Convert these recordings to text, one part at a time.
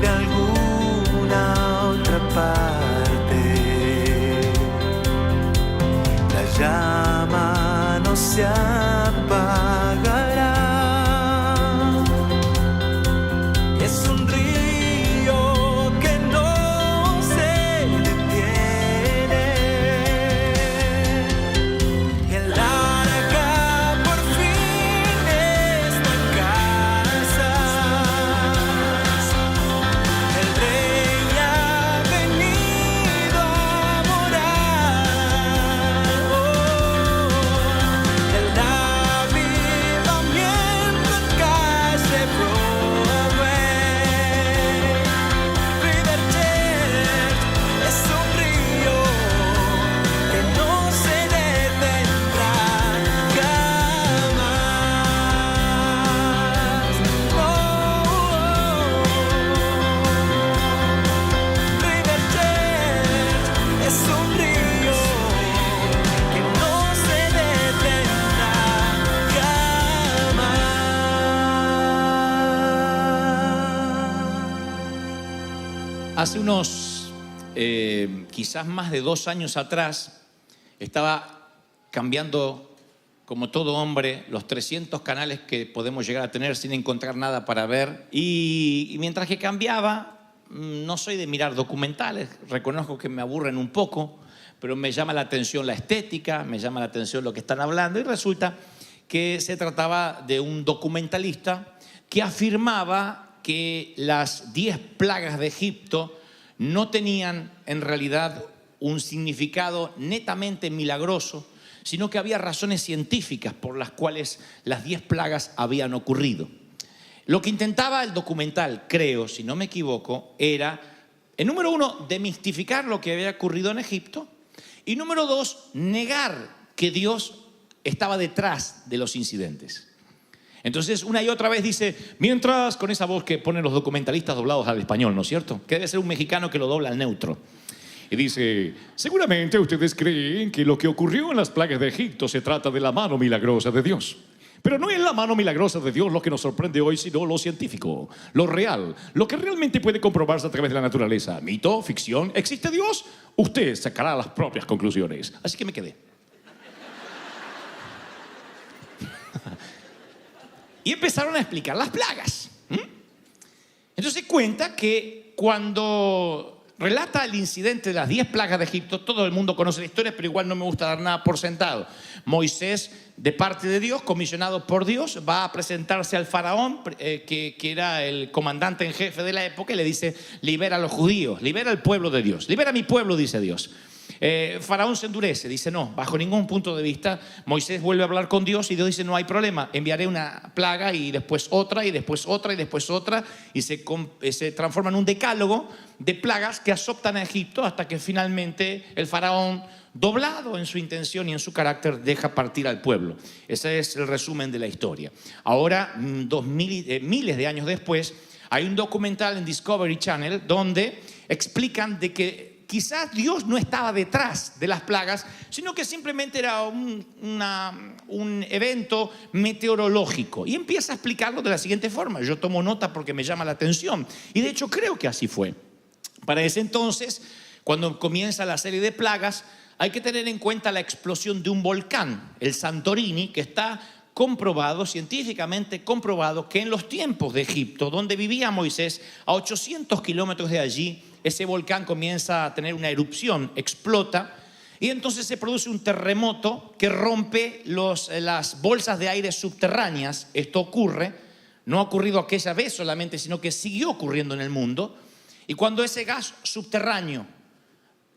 de alguna otra parte. La llama no se apagará. Es un río que no se detiene. El arca por fin está en casa. El rey ha venido a morar. El avivamiento en calle Broadway. River Church es un río que no se detendrá jamás. River Church es un río que no se detendrá jamás. Hace unos, quizás más de 2 años atrás, estaba cambiando, como todo hombre, los 300 canales que podemos llegar a tener sin encontrar nada para ver. Y mientras que cambiaba, no soy de mirar documentales, reconozco que me aburren un poco, pero me llama la atención la estética, me llama la atención lo que están hablando, y resulta que se trataba de un documentalista que afirmaba que las 10 plagas de Egipto no tenían en realidad un significado netamente milagroso, sino que había razones científicas por las cuales las 10 plagas habían ocurrido. Lo que intentaba el documental, creo, si no me equivoco, era, en número 1, demistificar lo que había ocurrido en Egipto, y número 2, negar que Dios estaba detrás de los incidentes. Entonces, una y otra vez dice, mientras, con esa voz que ponen los documentalistas doblados al español, ¿no es cierto? Que debe ser un mexicano que lo dobla al neutro. Y dice, seguramente ustedes creen que lo que ocurrió en las plagas de Egipto se trata de la mano milagrosa de Dios. Pero no es la mano milagrosa de Dios lo que nos sorprende hoy, sino lo científico, lo real, lo que realmente puede comprobarse a través de la naturaleza. Mito, ficción, ¿existe Dios? Usted sacará las propias conclusiones. Así que me quedé. Y empezaron a explicar las plagas. Entonces cuenta que cuando relata el incidente de las 10 plagas de Egipto, todo el mundo conoce la historia, pero igual no me gusta dar nada por sentado. Moisés, de parte de Dios, comisionado por Dios, va a presentarse al faraón, que era el comandante en jefe de la época, y le dice, libera a los judíos, libera al pueblo de Dios, libera a mi pueblo, dice Dios. Faraón se endurece, dice no, bajo ningún punto de vista. Moisés vuelve a hablar con Dios y Dios dice no hay problema, enviaré una plaga y después otra y después otra y después otra, y se transforma en un decálogo de plagas que azotan a Egipto hasta que finalmente el faraón, doblado en su intención y en su carácter, deja partir al pueblo. Ese es el resumen de la historia. Ahora, miles de años después, hay un documental en Discovery Channel donde explican de que quizás Dios no estaba detrás de las plagas, sino que simplemente era un evento meteorológico. Y empieza a explicarlo de la siguiente forma. Yo tomo nota porque me llama la atención. Y de hecho creo que así fue. Para ese entonces, cuando comienza la serie de plagas, hay que tener en cuenta la explosión de un volcán, el Santorini, que está comprobado, científicamente comprobado, que en los tiempos de Egipto, donde vivía Moisés, a 800 kilómetros de allí, ese volcán comienza a tener una erupción, explota, y entonces se produce un terremoto que rompe las bolsas de aire subterráneas. Esto ocurre, no ha ocurrido aquella vez solamente, sino que siguió ocurriendo en el mundo. Y cuando ese gas subterráneo,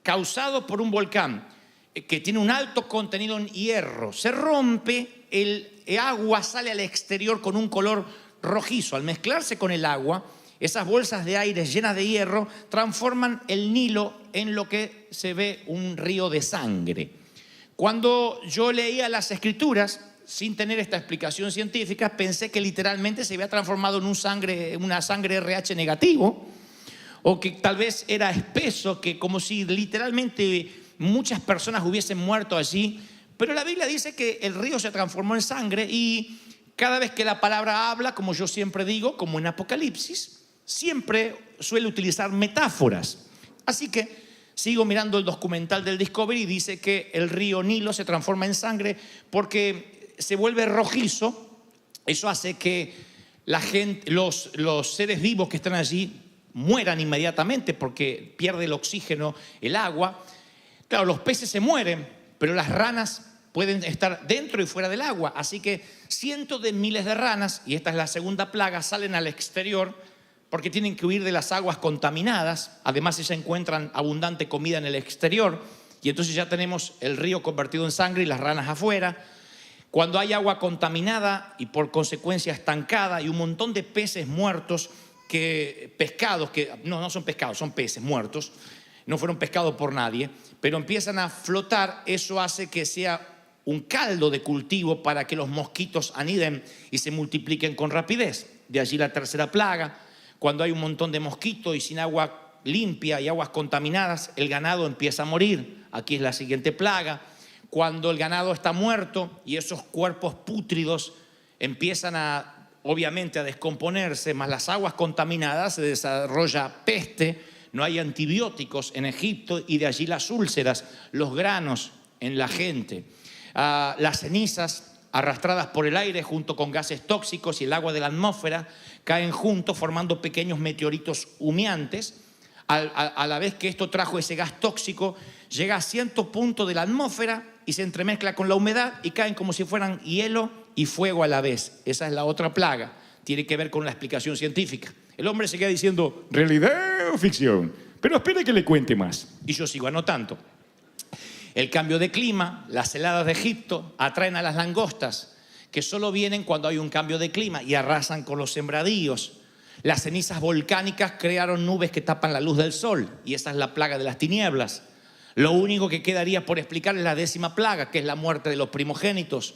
causado por un volcán que tiene un alto contenido en hierro, se rompe, el agua sale al exterior con un color rojizo. Al mezclarse con el agua, esas bolsas de aire llenas de hierro transforman el Nilo en lo que se ve un río de sangre. Cuando yo leía las escrituras, sin tener esta explicación científica, pensé que literalmente se había transformado en una sangre RH negativo, o que tal vez era espeso, que como si literalmente muchas personas hubiesen muerto allí. Pero la Biblia dice que el río se transformó en sangre, y cada vez que la palabra habla, como yo siempre digo, como en Apocalipsis, siempre suele utilizar metáforas. Así que sigo mirando el documental del Discovery y dice que el río Nilo se transforma en sangre porque se vuelve rojizo. Eso hace que la gente, los seres vivos que están allí mueran inmediatamente porque pierde el oxígeno, el agua. Claro, los peces se mueren, pero las ranas pueden estar dentro y fuera del agua. Así que cientos de miles de ranas, y esta es la segunda plaga, salen al exterior porque tienen que huir de las aguas contaminadas. Además, ellas encuentran abundante comida en el exterior y entonces ya tenemos el río convertido en sangre y las ranas afuera. Cuando hay agua contaminada y por consecuencia estancada y un montón de peces muertos, pescados que no son pescados, son peces muertos, no fueron pescados por nadie, pero empiezan a flotar, eso hace que sea un caldo de cultivo para que los mosquitos aniden y se multipliquen con rapidez. De allí la tercera plaga. Cuando hay un montón de mosquitos y sin agua limpia y aguas contaminadas, el ganado empieza a morir. Aquí es la siguiente plaga. Cuando el ganado está muerto y esos cuerpos pútridos empiezan obviamente a descomponerse, más las aguas contaminadas, se desarrolla peste, no hay antibióticos en Egipto y de allí las úlceras, los granos en la gente. Las cenizas arrastradas por el aire junto con gases tóxicos y el agua de la atmósfera caen juntos formando pequeños meteoritos humeantes. A la vez que esto trajo ese gas tóxico, llega a cierto punto de la atmósfera y se entremezcla con la humedad y caen como si fueran hielo y fuego a la vez. Esa es la otra plaga. Tiene que ver con la explicación científica. El hombre se queda diciendo, ¿realidad o ficción? Pero espere que le cuente más. Y yo sigo anotando. El cambio de clima, las heladas de Egipto atraen a las langostas, que solo vienen cuando hay un cambio de clima y arrasan con los sembradíos. Las cenizas volcánicas crearon nubes que tapan la luz del sol y esa es la plaga de las tinieblas. Lo único que quedaría por explicar es la 10ª plaga, que es la muerte de los primogénitos.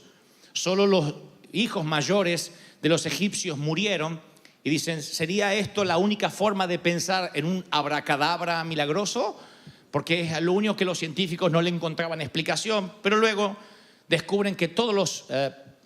Solo los hijos mayores de los egipcios murieron y dicen, ¿sería esto la única forma de pensar en un abracadabra milagroso? Porque es lo único que los científicos no le encontraban explicación, pero luego descubren que todos los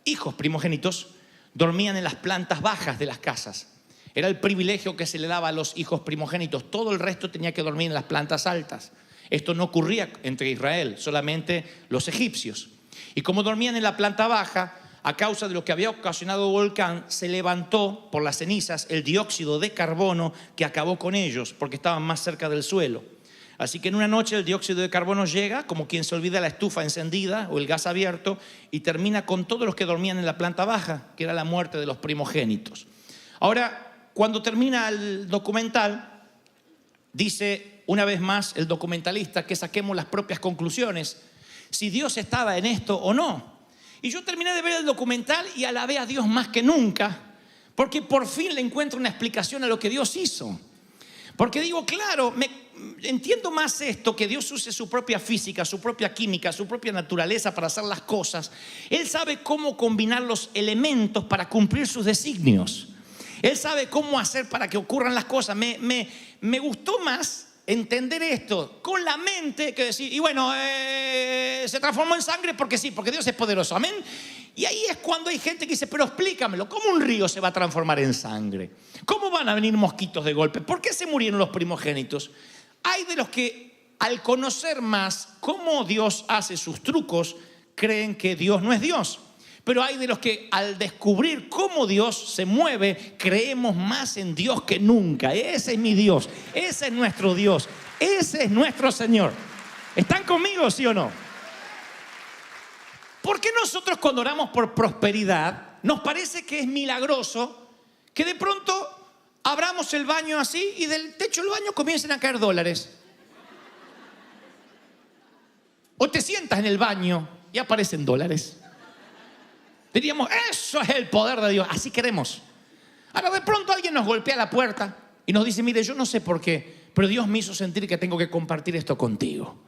hijos primogénitos dormían en las plantas bajas de las casas. Era el privilegio que se le daba a los hijos primogénitos. Todo el resto tenía que dormir en las plantas altas. Esto no ocurría entre Israel, solamente los egipcios. Y como dormían en la planta baja, a causa de lo que había ocasionado el volcán, se levantó por las cenizas el dióxido de carbono que acabó con ellos, porque estaban más cerca del suelo. Así que en una noche el dióxido de carbono llega como quien se olvida la estufa encendida o el gas abierto y termina con todos los que dormían en la planta baja, que era la muerte de los primogénitos. Ahora, cuando termina el documental, dice una vez más el documentalista que saquemos las propias conclusiones, si Dios estaba en esto o no. Y yo terminé de ver el documental y alabé a Dios más que nunca, porque por fin le encuentro una explicación a lo que Dios hizo. Porque digo, claro, entiendo más esto, que Dios use su propia física, su propia química, su propia naturaleza para hacer las cosas. Él sabe cómo combinar los elementos para cumplir sus designios. Él sabe cómo hacer para que ocurran las cosas. Me gustó más entender esto con la mente que decir, y bueno, se transformó en sangre porque sí, porque Dios es poderoso, amén. Y ahí es cuando hay gente que dice, pero explícamelo, ¿cómo un río se va a transformar en sangre? ¿Cómo van a venir mosquitos de golpe? ¿Por qué se murieron los primogénitos? Hay de los que al conocer más cómo Dios hace sus trucos, creen que Dios no es Dios. Pero hay de los que al descubrir cómo Dios se mueve, creemos más en Dios que nunca. Ese es mi Dios, ese es nuestro Dios, ese es nuestro Señor. ¿Están conmigo, sí o no? ¿Por qué nosotros cuando oramos por prosperidad nos parece que es milagroso que de pronto abramos el baño así y del techo del baño comiencen a caer dólares? O te sientas en el baño y aparecen dólares. Diríamos, eso es el poder de Dios, así queremos. Ahora de pronto alguien nos golpea la puerta y nos dice, mire, yo no sé por qué, pero Dios me hizo sentir que tengo que compartir esto contigo.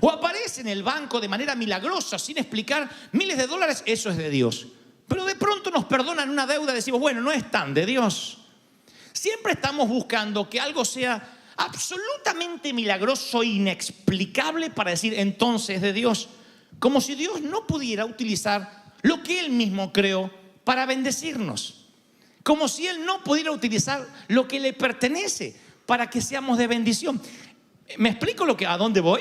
O aparece en el banco de manera milagrosa, sin explicar, miles de dólares, eso es de Dios. Pero de pronto nos perdonan una deuda y decimos, bueno, no es tan de Dios. Siempre estamos buscando que algo sea absolutamente milagroso e inexplicable para decir, entonces es de Dios. Como si Dios no pudiera utilizar lo que Él mismo creó para bendecirnos. como si Él no pudiera utilizar lo que le pertenece para que seamos de bendición. ¿Me explico a dónde voy?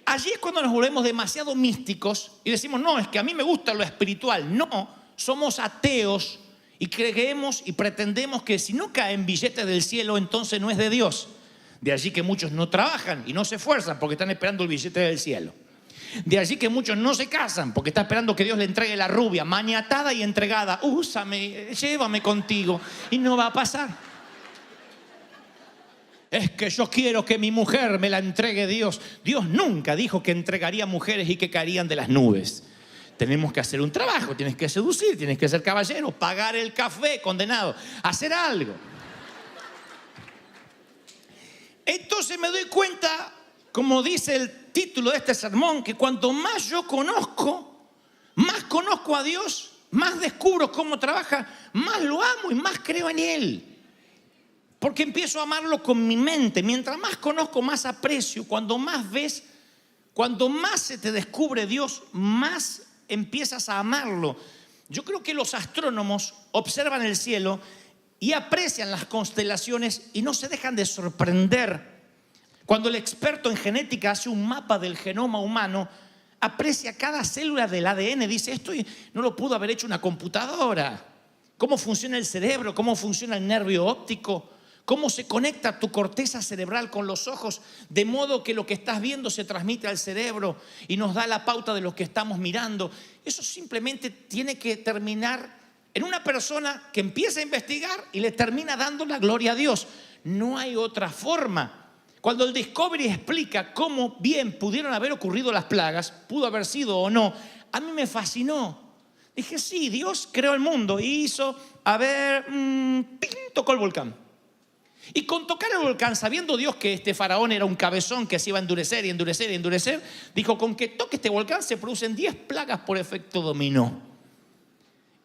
Allí es cuando nos volvemos demasiado místicos y decimos, no, es que a mí me gusta lo espiritual. No, somos ateos y creemos y pretendemos que si no caen billetes del cielo, entonces no es de Dios. De allí que muchos no trabajan y no se esfuerzan porque están esperando el billete del cielo. De allí que muchos no se casan porque están esperando que Dios le entregue la rubia, maniatada y entregada. Úsame, llévame contigo. Y no va a pasar. Es que yo quiero que mi mujer me la entregue Dios. Dios nunca dijo que entregaría mujeres y que caerían de las nubes. Tenemos que hacer un trabajo, tienes que seducir, tienes que ser caballero, pagar el café, condenado, hacer algo. Entonces me doy cuenta, como dice el título de este sermón, que cuanto más yo conozco a Dios, más descubro cómo trabaja, más lo amo y más creo en Él. Porque empiezo a amarlo con mi mente. Mientras más conozco, más aprecio. Cuando más ves, cuando más se te descubre Dios, más empiezas a amarlo. Yo creo que los astrónomos observan el cielo y aprecian las constelaciones y no se dejan de sorprender. Cuando el experto en genética hace un mapa del genoma humano, aprecia cada célula del ADN, dice, esto no lo pudo haber hecho una computadora. Cómo funciona el cerebro, cómo funciona el nervio óptico, cómo se conecta tu corteza cerebral con los ojos, de modo que lo que estás viendo se transmite al cerebro y nos da la pauta de lo que estamos mirando. Eso simplemente tiene que terminar en una persona que empieza a investigar y le termina dando la gloria a Dios. No hay otra forma. Cuando el Discovery explica cómo bien pudieron haber ocurrido las plagas, pudo haber sido o no, a mí me fascinó. Dije, sí, Dios creó el mundo y hizo, tocó el volcán. Y con tocar el volcán, sabiendo Dios que este faraón era un cabezón que se iba a endurecer y endurecer y endurecer, dijo, con que toque este volcán se producen 10 plagas por efecto dominó.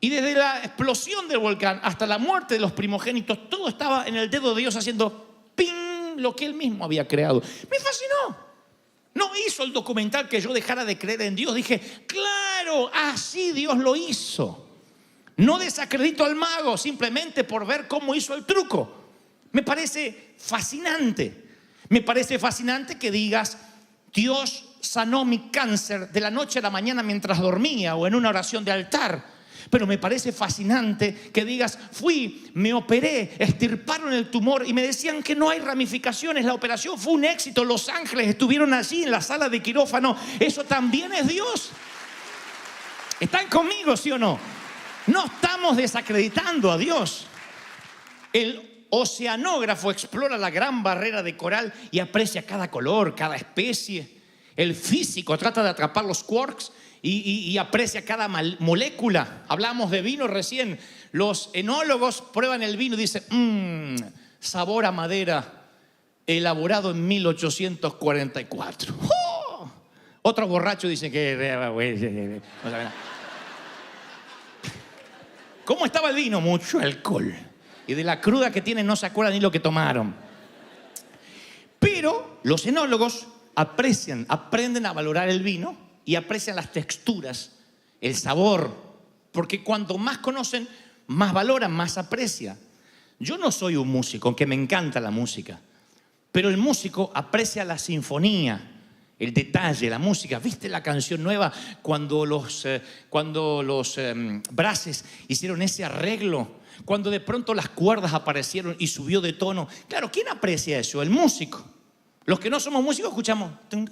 Y desde la explosión del volcán hasta la muerte de los primogénitos, todo estaba en el dedo de Dios haciendo ping, lo que Él mismo había creado. Me fascinó. No hizo el documental que yo dejara de creer en Dios. Dije, claro, así Dios lo hizo. No desacredito al mago simplemente por ver cómo hizo el truco. Me parece fascinante. Me parece fascinante que digas, Dios sanó mi cáncer de la noche a la mañana mientras dormía o en una oración de altar. Pero me parece fascinante que digas, fui, me operé, extirparon el tumor y me decían que no hay ramificaciones. La operación fue un éxito. Los ángeles estuvieron allí en la sala de quirófano. Eso también es Dios. ¿Están conmigo, sí o no? No estamos desacreditando a Dios. El oceanógrafo explora la gran barrera de coral y aprecia cada color, cada especie. El físico trata de atrapar los quarks y aprecia cada molécula. Hablamos de vino recién. Los enólogos prueban el vino y dicen, sabor a madera, elaborado en 1844. ¡Oh! Otros borrachos dicen que... ¿Cómo estaba el vino? Mucho alcohol. Y de la cruda que tienen no se acuerdan ni lo que tomaron. Pero los enólogos aprecian, aprenden a valorar el vino y aprecian las texturas, el sabor, porque cuanto más conocen, más valoran, más aprecian. Yo no soy un músico, aunque me encanta la música, pero el músico aprecia la sinfonía, el detalle, la música. ¿Viste la canción nueva cuando los Brases hicieron ese arreglo? Cuando de pronto las cuerdas aparecieron y subió de tono. Claro, ¿quién aprecia eso? El músico. Los que no somos músicos escuchamos. También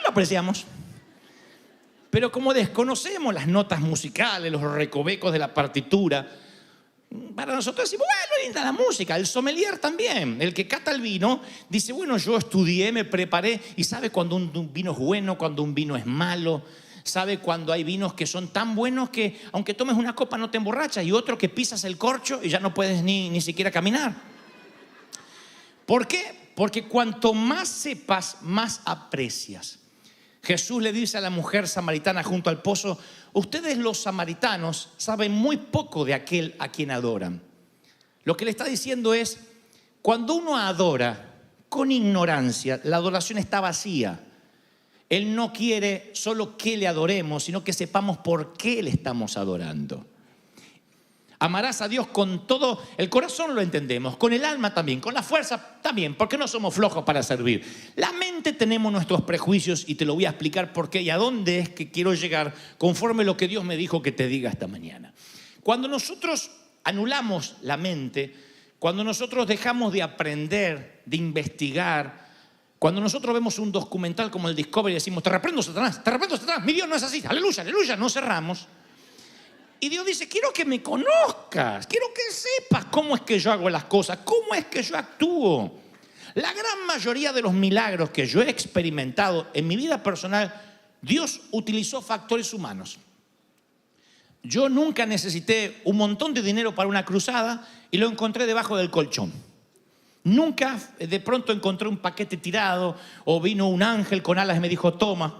lo apreciamos. Pero como desconocemos las notas musicales, los recovecos de la partitura, para nosotros decimos, bueno, linda la música. El sommelier también, el que cata el vino, dice, bueno, yo estudié, me preparé y sabe cuando un vino es bueno, cuando un vino es malo. Sabe cuando hay vinos que son tan buenos que aunque tomes una copa no te emborrachas, y otro que pisas el corcho y ya no puedes ni siquiera caminar. ¿Por qué? Porque cuanto más sepas, más aprecias. Jesús le dice a la mujer samaritana junto al pozo, ustedes los samaritanos saben muy poco de aquel a quien adoran. Lo que le está diciendo es, cuando uno adora con ignorancia, la adoración está vacía. Él no quiere solo que le adoremos, sino que sepamos por qué le estamos adorando. Amarás a Dios con todo el corazón, lo entendemos, con el alma también, con la fuerza también, porque no somos flojos para servir. La mente tenemos nuestros prejuicios y te lo voy a explicar por qué y a dónde es que quiero llegar conforme lo que Dios me dijo que te diga esta mañana. Cuando nosotros anulamos la mente, cuando nosotros dejamos de aprender, de investigar, cuando nosotros vemos un documental como el Discovery y decimos, te reprendo Satanás, mi Dios no es así, aleluya, aleluya, no cerramos. Y Dios dice, quiero que me conozcas, quiero que sepas cómo es que yo hago las cosas, cómo es que yo actúo. La gran mayoría de los milagros que yo he experimentado en mi vida personal, Dios utilizó factores humanos. Yo nunca necesité un montón de dinero para una cruzada y lo encontré debajo del colchón. Nunca de pronto encontré un paquete tirado o vino un ángel con alas y me dijo, toma,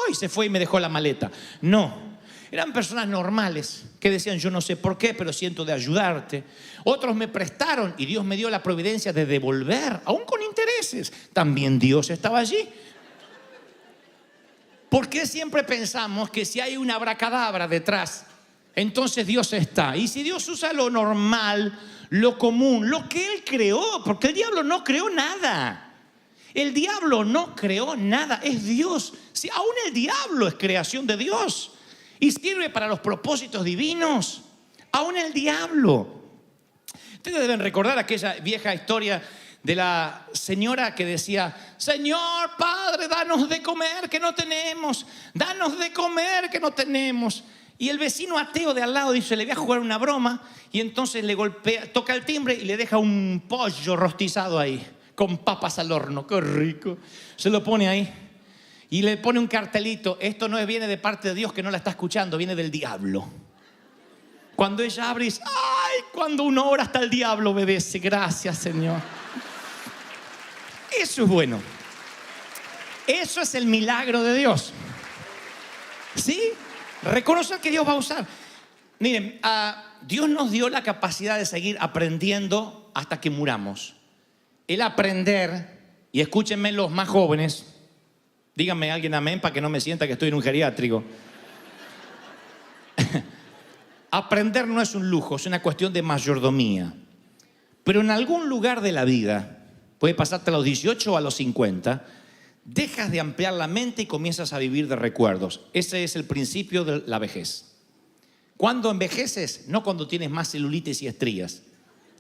y se fue y me dejó la maleta. No. Eran personas normales que decían, yo no sé por qué, pero siento de ayudarte. Otros me prestaron y Dios me dio la providencia de devolver, aún con intereses. También Dios estaba allí. ¿Por qué siempre pensamos que si hay una abracadabra detrás, entonces Dios está? Y si Dios usa lo normal, lo común, lo que Él creó, porque el diablo no creó nada. El diablo no creó nada, es Dios. Si aún el diablo es creación de Dios y sirve para los propósitos divinos, aún el diablo. Ustedes deben recordar aquella vieja historia de la señora que decía, Señor, Padre, danos de comer que no tenemos, danos de comer que no tenemos. Y el vecino ateo de al lado dice, le voy a jugar una broma, y entonces le golpea, toca el timbre y le deja un pollo rostizado ahí, con papas al horno, qué rico. Se lo pone ahí. Y le pone un cartelito, esto no viene de parte de Dios que no la está escuchando, viene del diablo. Cuando ella abre y dice, ay, cuando uno ora hasta el diablo obedece, gracias Señor. Eso es bueno. Eso es el milagro de Dios. ¿Sí? Reconocer que Dios va a usar. Miren, Dios nos dio la capacidad de seguir aprendiendo hasta que muramos. El aprender, y escúchenme los más jóvenes, díganme alguien amén para que no me sienta que estoy en un geriátrico. Aprender no es un lujo, es una cuestión de mayordomía. Pero en algún lugar de la vida, puede pasarte a los 18 o a los 50, dejas de ampliar la mente y comienzas a vivir de recuerdos. Ese es el principio de la vejez. ¿Cuándo envejeces? No cuando tienes más celulitis y estrías.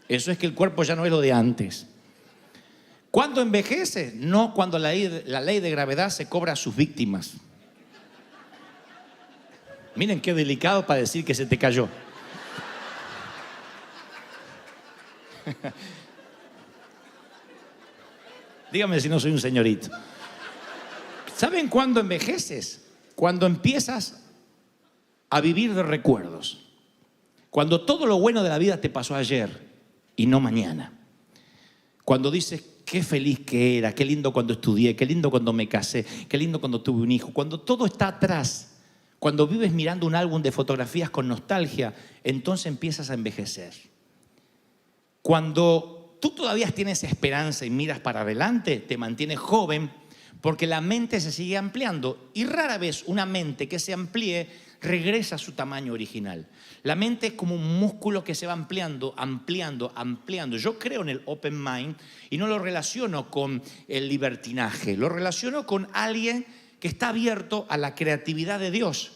Eso es que el cuerpo ya no es lo de antes. ¿Cuándo envejece? No cuando la ley de gravedad se cobra a sus víctimas. Miren qué delicado para decir que se te cayó. Dígame si no soy un señorito. ¿Saben cuándo envejeces? Cuando empiezas a vivir de recuerdos. Cuando todo lo bueno de la vida te pasó ayer y no mañana. Cuando dices, qué feliz que era, qué lindo cuando estudié, qué lindo cuando me casé, qué lindo cuando tuve un hijo. Cuando todo está atrás, cuando vives mirando un álbum de fotografías con nostalgia, entonces empiezas a envejecer. Cuando tú todavía tienes esperanza y miras para adelante, te mantienes joven porque la mente se sigue ampliando y rara vez una mente que se amplíe regresa a su tamaño original. La mente es como un músculo que se va ampliando, ampliando, ampliando. Yo creo en el open mind y no lo relaciono con el libertinaje, lo relaciono con alguien que está abierto a la creatividad de Dios,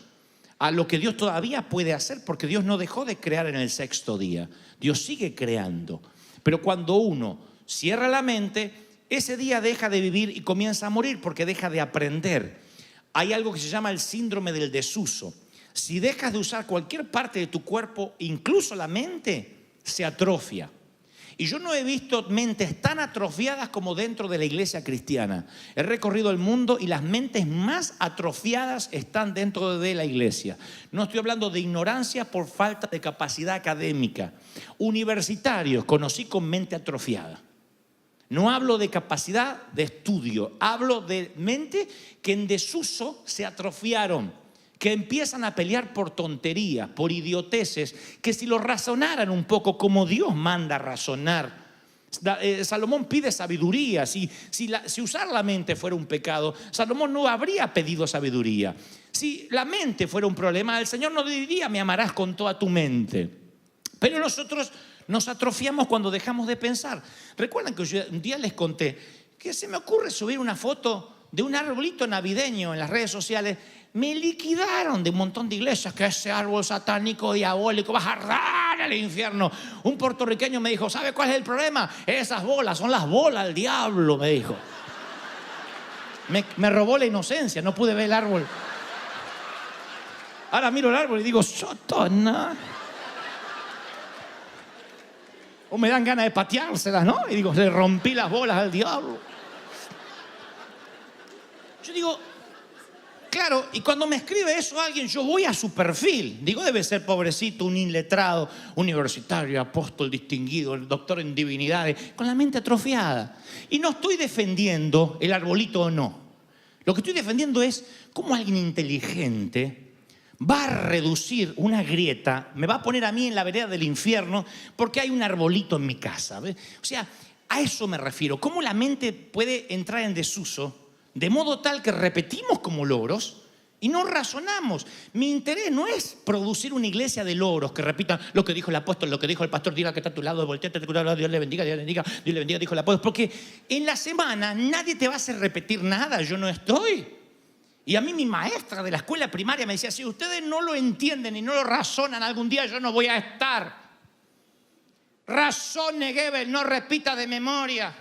a lo que Dios todavía puede hacer, porque Dios no dejó de crear en el sexto día. Dios sigue creando. Pero cuando uno cierra la mente, ese día deja de vivir y comienza a morir porque deja de aprender. Hay algo que se llama el síndrome del desuso. Si dejas de usar cualquier parte de tu cuerpo, incluso la mente, se atrofia. Y yo no he visto mentes tan atrofiadas como dentro de la iglesia cristiana. He recorrido el mundo y las mentes más atrofiadas están dentro de la iglesia. No estoy hablando de ignorancia por falta de capacidad académica. Universitarios conocí con mente atrofiada. No hablo de capacidad de estudio, hablo de mente que en desuso se atrofiaron, que empiezan a pelear por tonterías, por idioteces, que si lo razonaran un poco como Dios manda razonar. Salomón pide sabiduría. Si usar la mente fuera un pecado, Salomón no habría pedido sabiduría. Si la mente fuera un problema, el Señor no diría, me amarás con toda tu mente. Pero nosotros nos atrofiamos cuando dejamos de pensar. ¿Recuerdan que yo un día les conté que se me ocurre subir una foto de un arbolito navideño en las redes sociales? Me liquidaron de un montón de iglesias que ese árbol satánico, diabólico, va a arder al infierno. Un puertorriqueño me dijo, ¿sabe cuál es el problema? Esas bolas son las bolas del diablo, me dijo. Me robó la inocencia, no pude ver el árbol. Ahora miro el árbol y digo, sotona. O me dan ganas de pateárselas, ¿no? Y digo, le rompí las bolas al diablo. Yo digo, claro, y cuando me escribe eso alguien, yo voy a su perfil. Digo, debe ser pobrecito, un iletrado, universitario, apóstol distinguido, doctor en divinidades, con la mente atrofiada. Y no estoy defendiendo el arbolito o no. Lo que estoy defendiendo es cómo alguien inteligente va a reducir una grieta, me va a poner a mí en la vereda del infierno porque hay un arbolito en mi casa. ¿Ves? O sea, a eso me refiero. Cómo la mente puede entrar en desuso de modo tal que repetimos como logros y no razonamos. Mi interés no es producir una iglesia de logros que repitan lo que dijo el apóstol, lo que dijo el pastor, diga que está a tu lado, volteate, Dios le bendiga, Dios le bendiga, Dios le bendiga, dijo el apóstol. Porque en la semana nadie te va a hacer repetir nada, yo no estoy. Y a mí mi maestra de la escuela primaria me decía, si ustedes no lo entienden y no lo razonan algún día, yo no voy a estar. Razone, Gebel, no repita de memoria.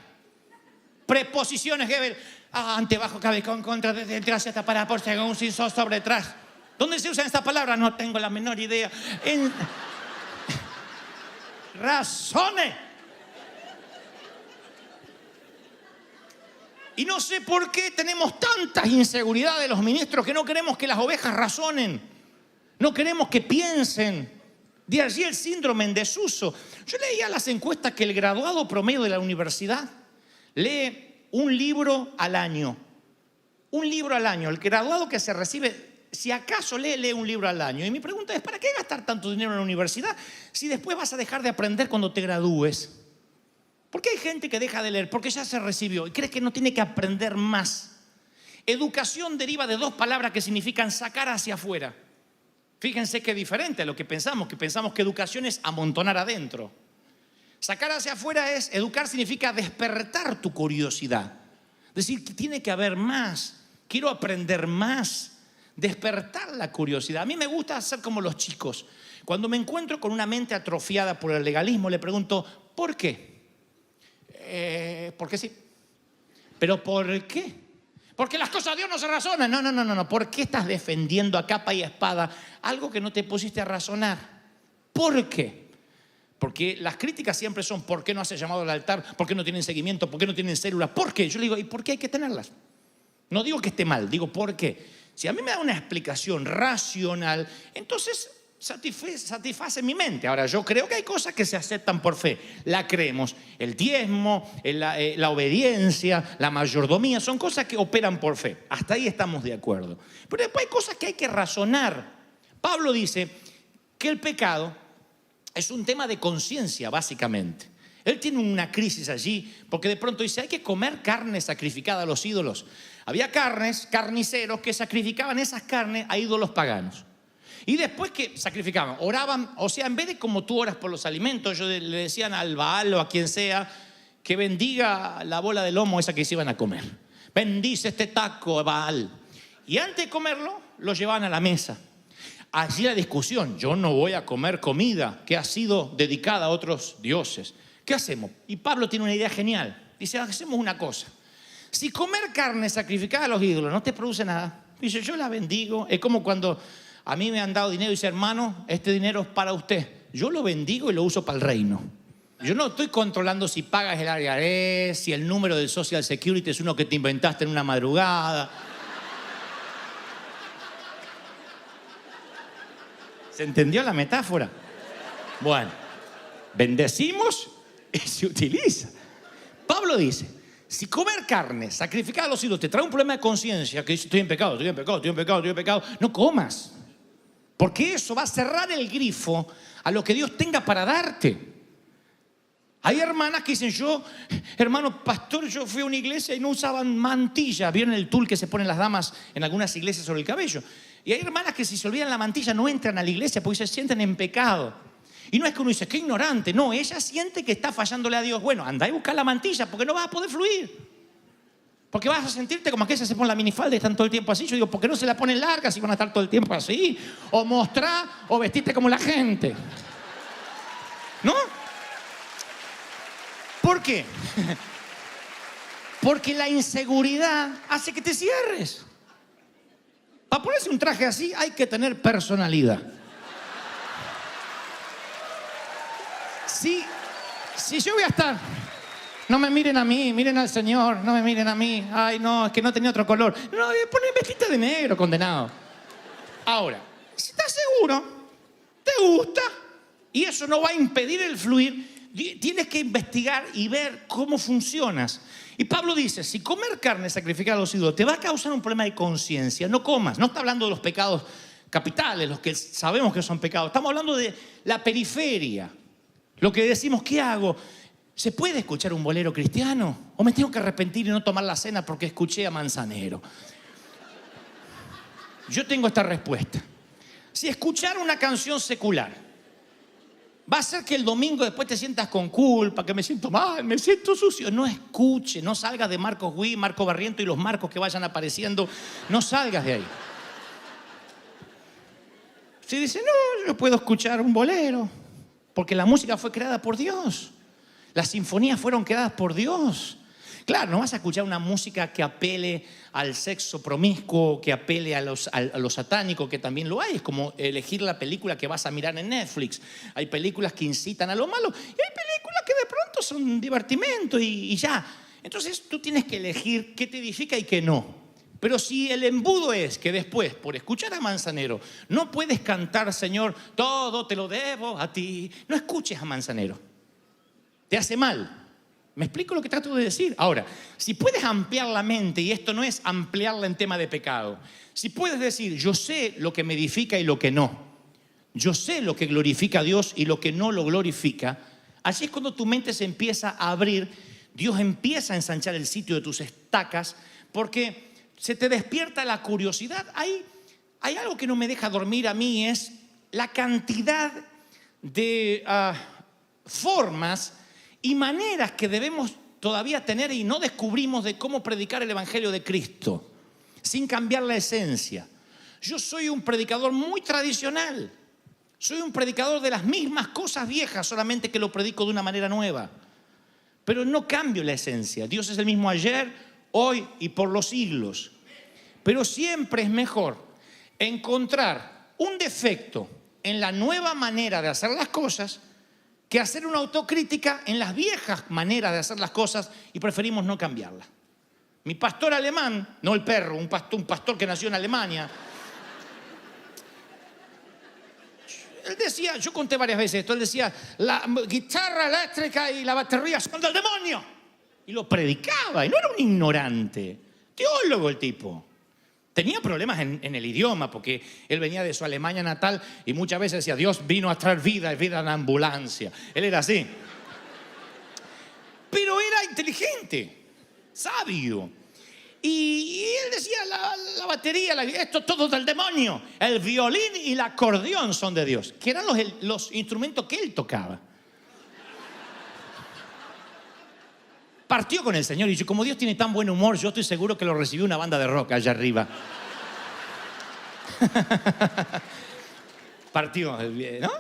Preposiciones, Gebel. Ante, bajo, cabe, con, contra, detrás, hasta para, por, según, sin, sobre, tras. ¿Dónde se usan estas palabras? No tengo la menor idea. Razone. Y no sé por qué tenemos tantas inseguridades los ministros que no queremos que las ovejas razonen. No queremos que piensen. De allí el síndrome en desuso. Yo leía las encuestas que el graduado promedio de la universidad lee un libro al año. Un libro al año. El graduado que se recibe, si acaso lee un libro al año. Y mi pregunta es, ¿para qué gastar tanto dinero en la universidad si después vas a dejar de aprender cuando te gradúes? ¿Por qué hay gente que deja de leer? Porque ya se recibió y cree que no tiene que aprender más. Educación deriva de dos palabras que significan sacar hacia afuera. Fíjense qué diferente a lo que pensamos que educación es amontonar adentro. Sacar hacia afuera es, educar significa despertar tu curiosidad. Decir que tiene que haber más, quiero aprender más, despertar la curiosidad. A mí me gusta hacer como los chicos. Cuando me encuentro con una mente atrofiada por el legalismo, le pregunto, ¿por qué? Porque sí. ¿Pero por qué? Porque las cosas de Dios no se razonan. No. ¿Por qué estás defendiendo a capa y espada algo que no te pusiste a razonar? ¿Por qué? Porque las críticas siempre son ¿por qué no haces llamado al altar? ¿Por qué no tienen seguimiento? ¿Por qué no tienen células? ¿Por qué? Yo le digo, ¿y por qué hay que tenerlas? No digo que esté mal, digo ¿por qué? Si a mí me da una explicación racional, entonces satisface mi mente. Ahora, yo creo que hay cosas que se aceptan por fe. La creemos. El diezmo, la obediencia, la mayordomía, son cosas que operan por fe. Hasta ahí estamos de acuerdo. Pero después hay cosas que hay que razonar. Pablo dice que el pecado es un tema de conciencia, básicamente. Él tiene una crisis allí, porque de pronto dice, hay que comer carne sacrificada a los ídolos. Había carniceros que sacrificaban esas carnes a ídolos paganos. Y después que sacrificaban, oraban, o sea, en vez de como tú oras por los alimentos, le decían al Baal o a quien sea que bendiga la bola de lomo esa que se iban a comer. Bendice este taco, Baal. Y antes de comerlo, lo llevaban a la mesa. Allí la discusión, yo no voy a comer comida que ha sido dedicada a otros dioses. ¿Qué hacemos? Y Pablo tiene una idea genial. Dice, hacemos una cosa. Si comer carne sacrificada a los ídolos no te produce nada, dice, yo la bendigo. Es como cuando a mí me han dado dinero y dice, hermano, este dinero es para usted. Yo lo bendigo y lo uso para el reino. Yo no estoy controlando si pagas el IRS, si el número del Social Security es uno que te inventaste en una madrugada. ¿Se entendió la metáfora? Bueno, bendecimos y se utiliza. Pablo dice, si comer carne sacrificada a los ídolos te trae un problema de conciencia, que dice, estoy en pecado, no comas. Porque eso va a cerrar el grifo a lo que Dios tenga para darte. Hay hermanas que dicen, hermano pastor, yo fui a una iglesia y no usaban mantilla. ¿Vieron el tul que se ponen las damas en algunas iglesias sobre el cabello? Y hay hermanas que si se olvidan la mantilla no entran a la iglesia porque se sienten en pecado. Y no es que uno dice, qué ignorante. No, ella siente que está fallándole a Dios. Bueno, anda y busca la mantilla porque no vas a poder fluir. Porque vas a sentirte como que ella se pone la minifalda y están todo el tiempo así. Yo digo, ¿por qué no se la ponen larga si van a estar todo el tiempo así? O mostrá o vestirte como la gente. ¿No? ¿Por qué? Porque la inseguridad hace que te cierres. Para ponerse un traje así hay que tener personalidad. Si yo voy a estar... No me miren a mí, miren al Señor, no me miren a mí. Ay, no, es que no tenía otro color. No, ponen vestita de negro, condenado. Ahora, si estás seguro, te gusta, y eso no va a impedir el fluir, tienes que investigar y ver cómo funcionas. Y Pablo dice, si comer carne sacrificada a los ídolos te va a causar un problema de conciencia, no comas. No está hablando de los pecados capitales, los que sabemos que son pecados. Estamos hablando de la periferia. Lo que decimos, ¿qué hago? ¿Se puede escuchar un bolero cristiano? ¿O me tengo que arrepentir y no tomar la cena porque escuché a Manzanero? Yo tengo esta respuesta. Si escuchar una canción secular va a hacer que el domingo después te sientas con culpa, que me siento mal, me siento sucio, no escuche, no salgas de Marcos Witt, Marco Barriento y los marcos que vayan apareciendo, no salgas de ahí. Si dice, no, yo puedo escuchar un bolero, porque la música fue creada por Dios. Las sinfonías fueron creadas por Dios. Claro, no vas a escuchar una música que apele al sexo promiscuo, que apele a lo satánico, que también lo hay. Es como elegir la película que vas a mirar en Netflix. Hay películas que incitan a lo malo y hay películas que de pronto son divertimento y ya. Entonces tú tienes que elegir qué te edifica y qué no. Pero si el embudo es que después, por escuchar a Manzanero, no puedes cantar, Señor, todo te lo debo a ti, no escuches a Manzanero. Te hace mal. ¿Me explico lo que trato de decir? Ahora, si puedes ampliar la mente, y esto no es ampliarla en tema de pecado, si puedes decir, yo sé lo que me edifica y lo que no, yo sé lo que glorifica a Dios y lo que no lo glorifica, así es cuando tu mente se empieza a abrir, Dios empieza a ensanchar el sitio de tus estacas, porque se te despierta la curiosidad. Hay algo que no me deja dormir a mí, es la cantidad de formas y maneras que debemos todavía tener y no descubrimos de cómo predicar el Evangelio de Cristo sin cambiar la esencia. Yo soy un predicador muy tradicional. Soy un predicador de las mismas cosas viejas, solamente que lo predico de una manera nueva. Pero no cambio la esencia. Dios es el mismo ayer, hoy y por los siglos. Pero siempre es mejor encontrar un defecto en la nueva manera de hacer las cosas que hacer una autocrítica en las viejas maneras de hacer las cosas y preferimos no cambiarlas. Mi pastor alemán, no el perro, un pastor que nació en Alemania, él decía, yo conté varias veces esto, él decía, la guitarra eléctrica y la batería son del demonio. Y lo predicaba, y no era un ignorante, teólogo el tipo. Tenía problemas en el idioma porque él venía de su Alemania natal y muchas veces decía, Dios vino a traer vida, es vida en ambulancia. Él era así. Pero era inteligente, sabio. Y él decía, la batería, esto es todo del demonio. El violín y el acordeón son de Dios, que eran los instrumentos que él tocaba. Partió con el Señor y dijo, como Dios tiene tan buen humor, yo estoy seguro que lo recibió una banda de rock allá arriba. Partió, ¿no?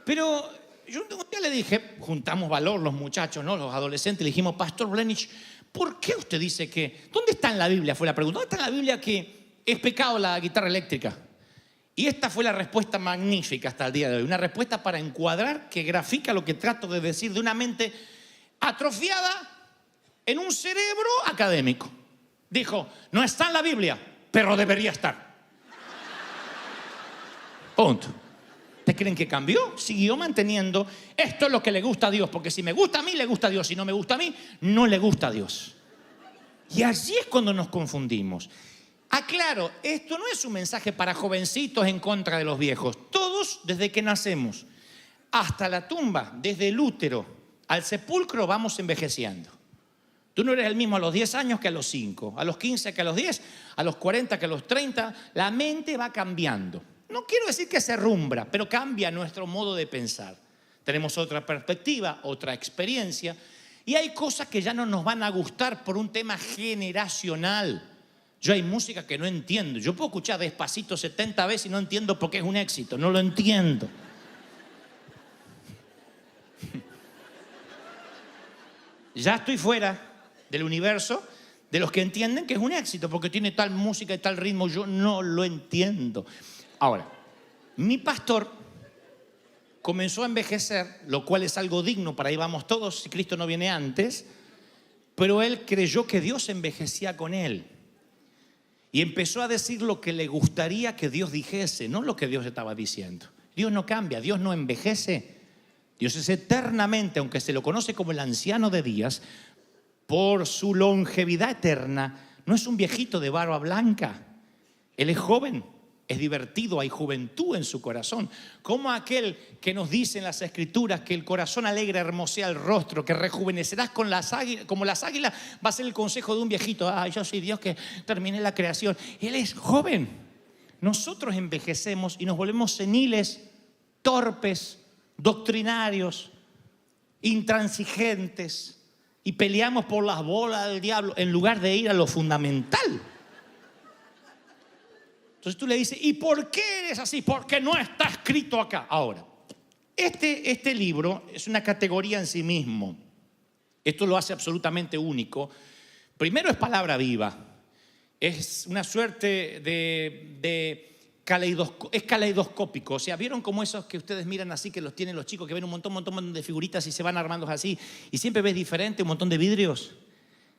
Pero yo un día le dije, juntamos valor los muchachos, ¿no? Los adolescentes, le dijimos, Pastor Blenich, ¿por qué usted dice que... ¿Dónde está en la Biblia? Fue la pregunta. ¿Dónde está en la Biblia que es pecado la guitarra eléctrica? Y esta fue la respuesta magnífica hasta el día de hoy. Una respuesta para encuadrar que grafica lo que trato de decir de una mente atrofiada en un cerebro académico. Dijo, no está en la Biblia, pero debería estar. Punto. ¿Ustedes creen que cambió? Siguió manteniendo, esto es lo que le gusta a Dios, porque si me gusta a mí, le gusta a Dios. Si no me gusta a mí, no le gusta a Dios. Y allí es cuando nos confundimos. Aclaro, esto no es un mensaje para jovencitos en contra de los viejos. Todos, desde que nacemos hasta la tumba, desde el útero al sepulcro, vamos envejeciendo. Tú no eres el mismo a los 10 años que a los 5, a los 15 que a los 10, a los 40 que a los 30. La mente va cambiando. No quiero decir que se rumbra, pero cambia nuestro modo de pensar. tenemos otra perspectiva, otra experiencia, y hay cosas que ya no nos van a gustar por un tema generacional. Yo hay música que no entiendo. Yo puedo escuchar Despacito 70 veces y no entiendo por qué es un éxito. No lo entiendo. Ya estoy fuera del universo de los que entienden que es un éxito porque tiene tal música y tal ritmo. Yo no lo entiendo. Ahora, mi pastor comenzó a envejecer, lo cual es algo digno, para ahí vamos todos si Cristo no viene antes, pero él creyó que Dios envejecía con él. Y empezó a decir lo que le gustaría que Dios dijese, no lo que Dios estaba diciendo. Dios no cambia, Dios no envejece. Dios es eternamente, aunque se lo conoce como el anciano de días, por su longevidad eterna, no es un viejito de barba blanca. Él es joven, es divertido, hay juventud en su corazón. Como aquel que nos dice en las Escrituras que el corazón alegre hermosea el rostro, que rejuvenecerás como las águilas, va a ser el consejo de un viejito. Yo soy Dios que terminé la creación. Él es joven. Nosotros envejecemos y nos volvemos seniles, torpes, doctrinarios, intransigentes y peleamos por las bolas del diablo en lugar de ir a lo fundamental. Entonces tú le dices, ¿y por qué eres así? Porque no está escrito acá. Ahora, este libro es una categoría en sí mismo. Esto lo hace absolutamente único. Primero es palabra viva. Es una suerte es caleidoscópico. O sea, ¿vieron como esos que ustedes miran así, que los tienen los chicos, que ven un montón de figuritas y se van armando así, y siempre ves diferente, un montón de vidrios?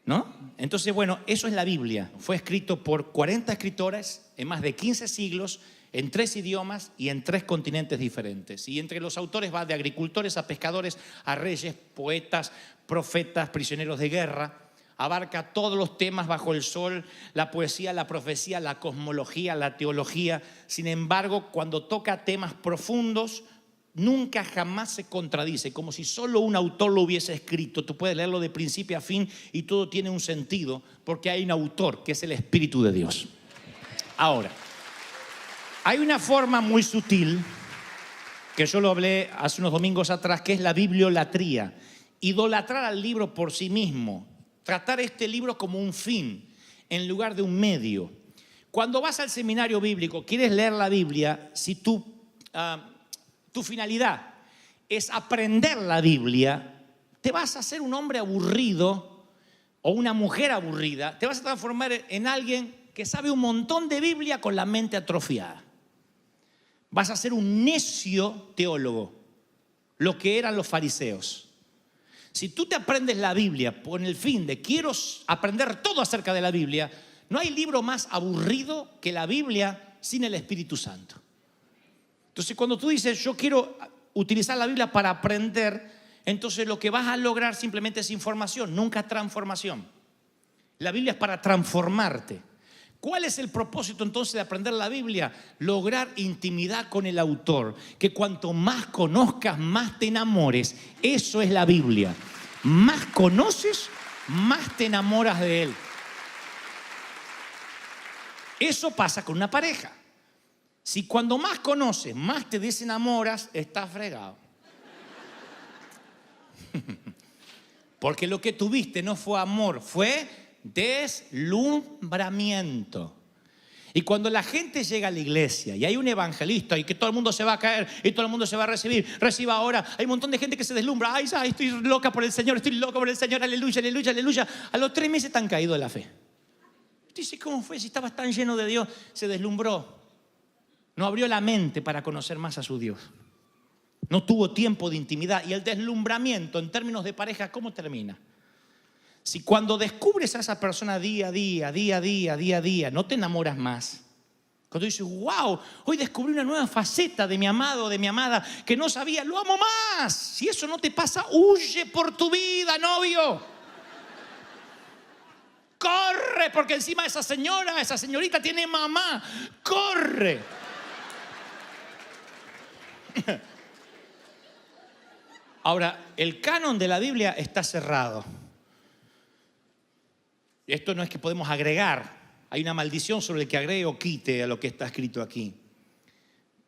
¿No? Entonces, bueno, eso es la Biblia. Fue escrito por 40 escritores en más de 15 siglos, en 3 idiomas y en 3 continentes diferentes. Y entre los autores va de agricultores a pescadores, a reyes, poetas, profetas, prisioneros de guerra. Abarca todos los temas bajo el sol, la poesía, la profecía, la cosmología, la teología. Sin embargo, cuando toca temas profundos, nunca jamás se contradice, como si solo un autor lo hubiese escrito. Tú puedes leerlo de principio a fin y todo tiene un sentido porque hay un autor que es el Espíritu de Dios. Ahora, hay una forma muy sutil que yo lo hablé hace unos domingos atrás, que es la bibliolatría. Idolatrar al libro por sí mismo, tratar este libro como un fin en lugar de un medio. Cuando vas al seminario bíblico, quieres leer la Biblia, si tu finalidad es aprender la Biblia, te vas a hacer un hombre aburrido o una mujer aburrida, te vas a transformar en alguien que sabe un montón de Biblia con la mente atrofiada. Vas a ser un necio teólogo, lo que eran los fariseos. Si tú te aprendes la Biblia con el fin de quiero aprender todo acerca de la Biblia, no hay libro más aburrido que la Biblia sin el Espíritu Santo. Entonces, cuando tú dices, yo quiero utilizar la Biblia para aprender, entonces lo que vas a lograr simplemente es información, nunca transformación. La Biblia es para transformarte. ¿Cuál es el propósito entonces de aprender la Biblia? Lograr intimidad con el autor. Que cuanto más conozcas, más te enamores. Eso es la Biblia. Más conoces, más te enamoras de él. Eso pasa con una pareja. Si cuando más conoces, más te desenamoras, estás fregado. Porque lo que tuviste no fue amor, fue deslumbramiento. Y cuando la gente llega a la iglesia y hay un evangelista y que todo el mundo se va a caer y todo el mundo se va a recibir, reciba ahora, hay un montón de gente que se deslumbra. Ay, estoy loca por el Señor, aleluya, aleluya, aleluya. A los 3 meses están caídos de la fe. Dice, ¿cómo fue? Si estabas tan lleno de Dios, se deslumbró. No abrió la mente para conocer más a su Dios. No tuvo tiempo de intimidad. Y el deslumbramiento en términos de pareja, ¿cómo termina? Si cuando descubres a esa persona día a día, no te enamoras más. Cuando dices, wow, hoy descubrí una nueva faceta de mi amado o de mi amada que no sabía, lo amo más. Si eso no te pasa, huye por tu vida, novio. Corre, porque encima esa señorita tiene mamá. Corre. Ahora, el canon de la Biblia está cerrado. Esto no es que podemos agregar. Hay una maldición sobre el que agregue o quite a lo que está escrito aquí.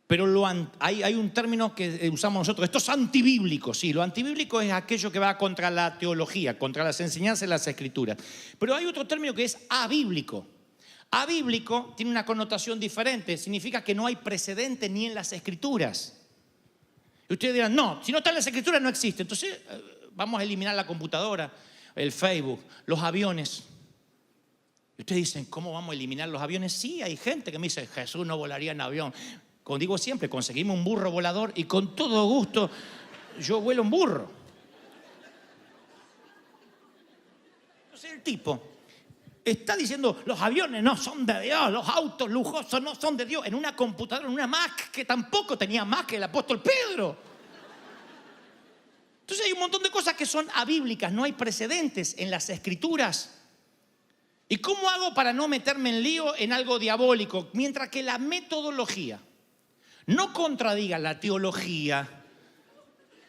Pero hay un término que usamos nosotros, esto es antibíblico, sí, lo antibíblico es aquello que va contra la teología, contra las enseñanzas de las Escrituras. Pero hay otro término que es abíblico. Abíblico tiene una connotación diferente, significa que no hay precedente ni en las Escrituras. Y ustedes dirán, no, si no está en las Escrituras no existe. Entonces vamos a eliminar la computadora, el Facebook, los aviones. Y ustedes dicen, ¿cómo vamos a eliminar los aviones? Sí, hay gente que me dice, Jesús no volaría en avión. Como digo siempre, conseguimos un burro volador y con todo gusto yo vuelo un burro. Entonces el tipo está diciendo, los aviones no son de Dios, los autos lujosos no son de Dios, en una computadora, en una Mac, que tampoco tenía Mac el apóstol Pedro. Entonces hay un montón de cosas que son abíblicas, no hay precedentes en las Escrituras. ¿Y cómo hago para no meterme en lío en algo diabólico? Mientras que la metodología no contradiga la teología.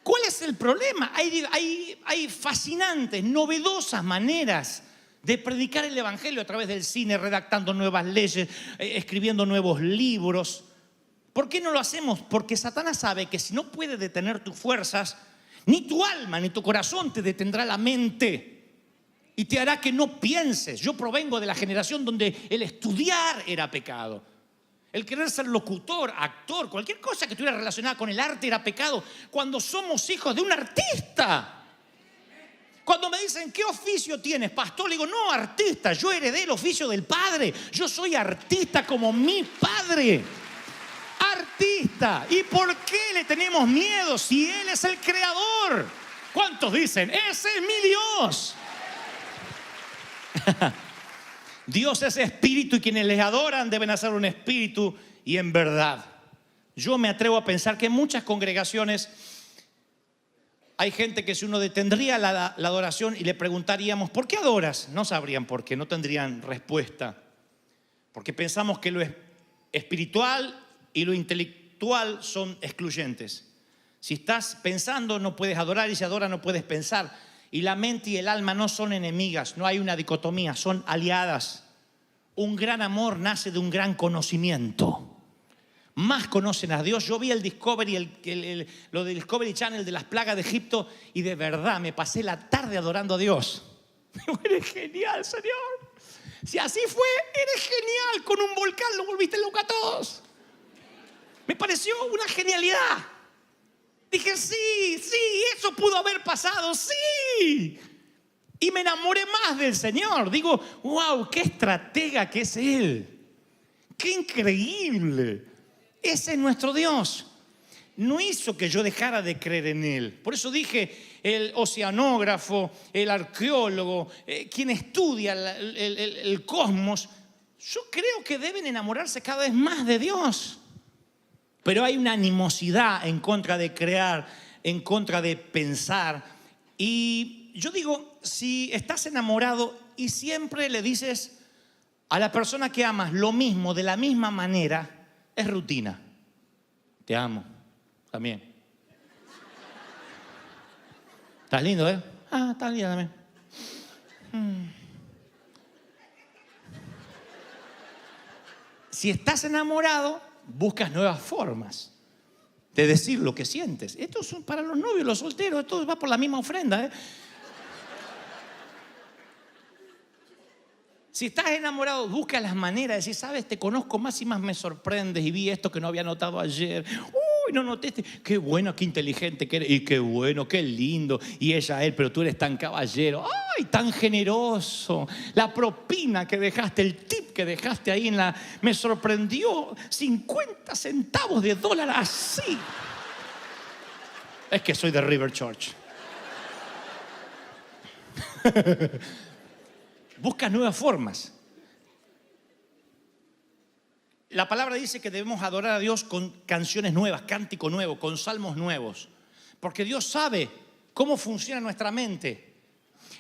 ¿Cuál es el problema? Hay fascinantes, novedosas maneras de predicar el evangelio a través del cine, redactando nuevas leyes, escribiendo nuevos libros. ¿Por qué no lo hacemos? Porque Satanás sabe que si no puede detener tus fuerzas, ni tu alma ni tu corazón te detendrá la mente y te hará que no pienses. Yo provengo de la generación donde el estudiar era pecado. El querer ser locutor, actor, cualquier cosa que estuviera relacionada con el arte era pecado. Cuando somos hijos de un artista. Cuando me dicen, ¿qué oficio tienes, pastor? Le digo, no, artista. Yo heredé el oficio del padre. Yo soy artista como mi padre. Artista. ¿Y por qué le tenemos miedo si Él es el creador? ¿Cuántos dicen, ese es mi Dios? Dios es espíritu y quienes les adoran deben hacer un espíritu y en verdad. Yo me atrevo a pensar que en muchas congregaciones hay gente que si uno detendría la adoración y le preguntaríamos, ¿por qué adoras? No sabrían por qué, no tendrían respuesta. Porque pensamos que lo espiritual y lo intelectual son excluyentes. Si estás pensando no puedes adorar y si adoras no puedes pensar. Y la mente y el alma no son enemigas, no hay una dicotomía, son aliadas. Un gran amor nace de un gran conocimiento. Más conocen a Dios. Yo vi el Discovery, lo del Discovery Channel de las plagas de Egipto y de verdad me pasé la tarde adorando a Dios. Eres genial, Señor. Si así fue, eres genial. Con un volcán lo volviste loco a todos. Me pareció una genialidad. Dije, sí, eso pudo haber pasado, sí. Y me enamoré más del Señor. Digo, wow, qué estratega que es Él. Qué increíble. Ese es nuestro Dios. No hizo que yo dejara de creer en Él. Por eso dije, el oceanógrafo, el arqueólogo, quien estudia el cosmos, yo creo que deben enamorarse cada vez más de Dios. Pero hay una animosidad en contra de crear, en contra de pensar. Y yo digo, si estás enamorado y siempre le dices a la persona que amas lo mismo, de la misma manera, es rutina. Te amo, también. ¿Estás lindo, eh? Ah, estás lindo también. Si estás enamorado, buscas nuevas formas de decir lo que sientes. Esto es para los novios, los solteros, esto va por la misma ofrenda, ¿eh? Si estás enamorado, busca las maneras de decir, sabes, te conozco más y más me sorprendes y vi esto que no había notado ayer. Uy, no noté qué bueno, qué inteligente que eres y qué bueno, qué lindo. Y ella, él, pero tú eres tan caballero. Ay, tan generoso. La propina que dejaste, el tip que dejaste ahí me sorprendió. 50 centavos de dólar así. Es que soy de River Church. Busca nuevas formas. La palabra dice que debemos adorar a Dios con canciones nuevas, cántico nuevo, con salmos nuevos. Porque Dios sabe cómo funciona nuestra mente.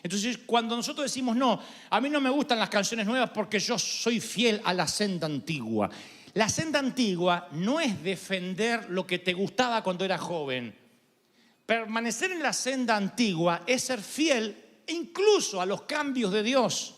Entonces, cuando nosotros decimos, no, a mí no me gustan las canciones nuevas porque yo soy fiel a la senda antigua. La senda antigua no es defender lo que te gustaba cuando eras joven. Permanecer en la senda antigua es ser fiel incluso a los cambios de Dios.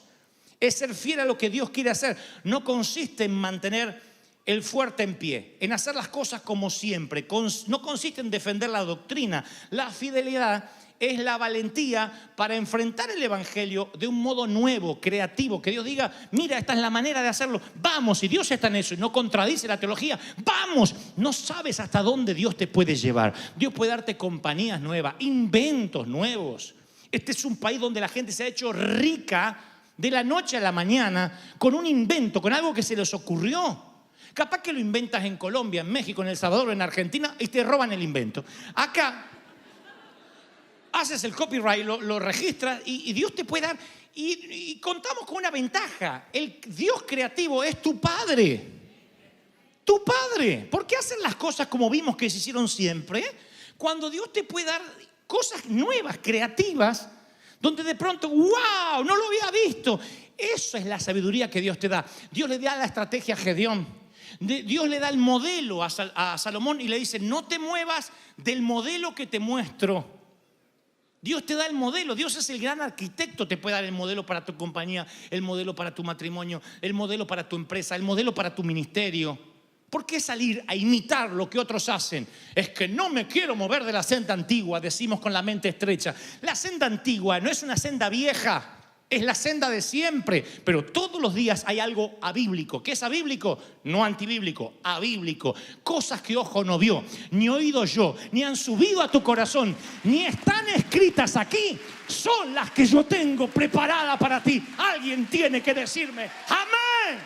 Es ser fiel a lo que Dios quiere hacer. No consiste en mantener el fuerte en pie, en hacer las cosas como siempre. No consiste en defender la doctrina. La fidelidad es la valentía para enfrentar el evangelio de un modo nuevo, creativo, que Dios diga, mira, esta es la manera de hacerlo, vamos, si Dios está en eso y no contradice la teología, vamos. No sabes hasta dónde Dios te puede llevar. Dios puede darte compañías nuevas, inventos nuevos. Este es un país donde la gente se ha hecho rica de la noche a la mañana con un invento, con algo que se les ocurrió. Capaz que lo inventas en Colombia, en México, en El Salvador, en Argentina y te roban el invento. Acá haces el copyright, lo registras y Dios te puede dar. Y contamos con una ventaja. El Dios creativo es tu Padre. Tu Padre. ¿Por qué hacen las cosas como vimos que se hicieron siempre? Cuando Dios te puede dar cosas nuevas, creativas, donde de pronto, ¡wow! No lo había visto. Eso es la sabiduría que Dios te da. Dios le da la estrategia a Gedeón. Dios le da el modelo a Salomón y le dice, no te muevas del modelo que te muestro. Dios te da el modelo. Dios es el gran arquitecto. Te puede dar el modelo para tu compañía, el modelo para tu matrimonio, el modelo para tu empresa, el modelo para tu ministerio. ¿Por qué salir a imitar lo que otros hacen? Es que no me quiero mover de la senda antigua, decimos con la mente estrecha. La senda antigua no es una senda vieja, es la senda de siempre. Pero todos los días hay algo abíblico. ¿Qué es abíblico? No antibíblico, abíblico. Cosas que ojo no vio, ni oído yo, ni han subido a tu corazón, ni están escritas aquí. Son las que yo tengo preparadas para ti. Alguien tiene que decirme, amén,